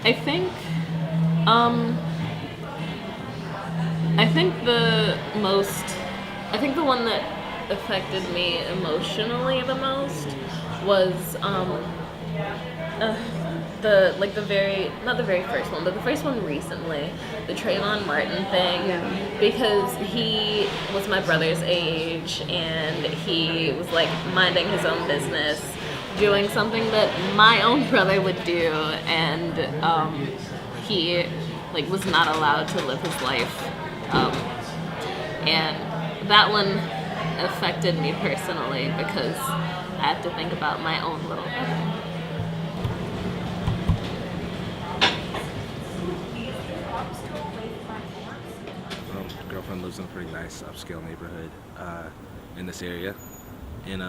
I think, um, I think the most, I think the one that affected me emotionally the most was uh, the very, not the very first one, but the first one recently, the Trayvon Martin thing, Yeah. because he was my brother's age and he was like minding his own business, doing something that my own brother would do, and he like was not allowed to live his life, um, and that one affected me personally because I have to think about my own little brother. Girlfriend lives in a pretty nice upscale neighborhood in this area in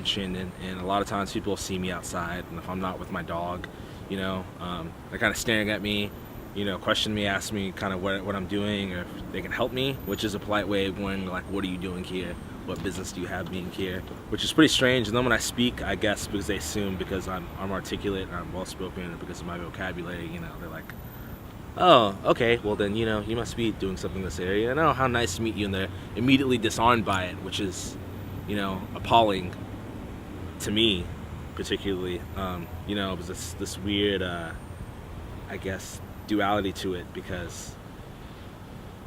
Shandon, and a lot of times people see me outside, and if I'm not with my dog, they're kind of staring at me, question me, ask me kind of what I'm doing, or if they can help me, which is a polite way of going like, "What are you doing here? What business do you have being here?" Which is pretty strange. And then when I speak, I guess because they assume because I'm articulate and I'm well spoken, and because of my vocabulary, they're like, "Oh, okay. Well, then you must be doing something in this area. And oh, how nice to meet you." And they're immediately disarmed by it, which is, appalling to me, particularly. It was this weird, I guess, duality to it because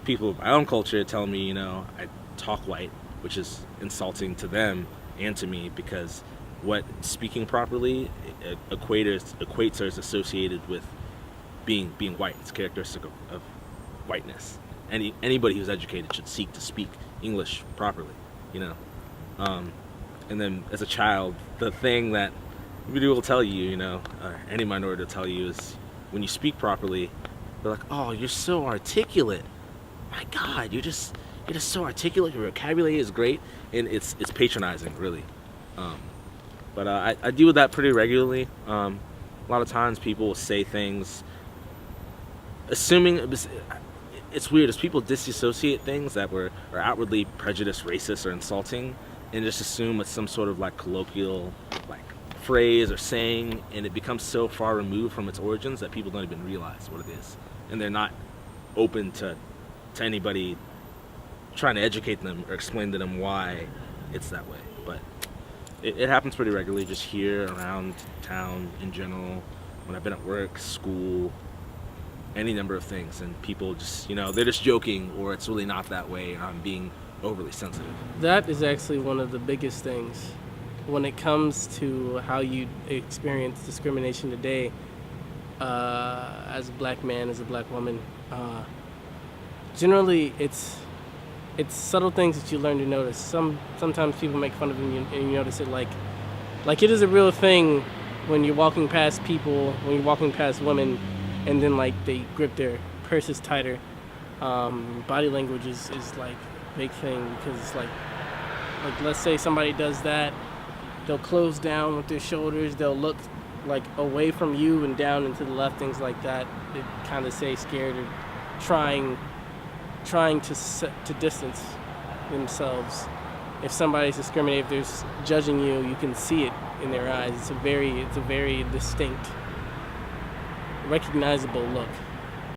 people of my own culture tell me, I talk white, which is insulting to them and to me because what speaking properly equates or is associated with being white. It's characteristic of whiteness. Anybody who's educated should seek to speak English properly, and then as a child, the thing that everybody will tell you, or any minority will tell you is when you speak properly, they're like, "Oh, you're so articulate. My God, you're just so articulate. Your vocabulary is great," and it's patronizing, really. But I deal with that pretty regularly. A lot of times people will say things assuming it's weird as people disassociate things that are outwardly prejudiced, racist, or insulting, and just assume it's some sort of like colloquial like phrase or saying, and it becomes so far removed from its origins that people don't even realize what it is, and they're not open to anybody trying to educate them or explain to them why it's that way. But it happens pretty regularly, just here around town in general, when I've been at work, school, any number of things, and people just, they're just joking, or it's really not that way, and I'm being overly sensitive. That is actually one of the biggest things when it comes to how you experience discrimination today, as a black man, as a black woman. Generally, it's subtle things that you learn to notice. Sometimes people make fun of you, and you notice it like it is a real thing when you're walking past people, when you're walking past women, and then like they grip their purses tighter. Body language is like a big thing because it's like let's say somebody does that, they'll close down with their shoulders, they'll look like away from you and down and to the left, things like that. They kind of say scared or trying to distance themselves. If somebody's discriminating, if they're judging you, you can see it in their eyes. It's a very distinct, recognizable look.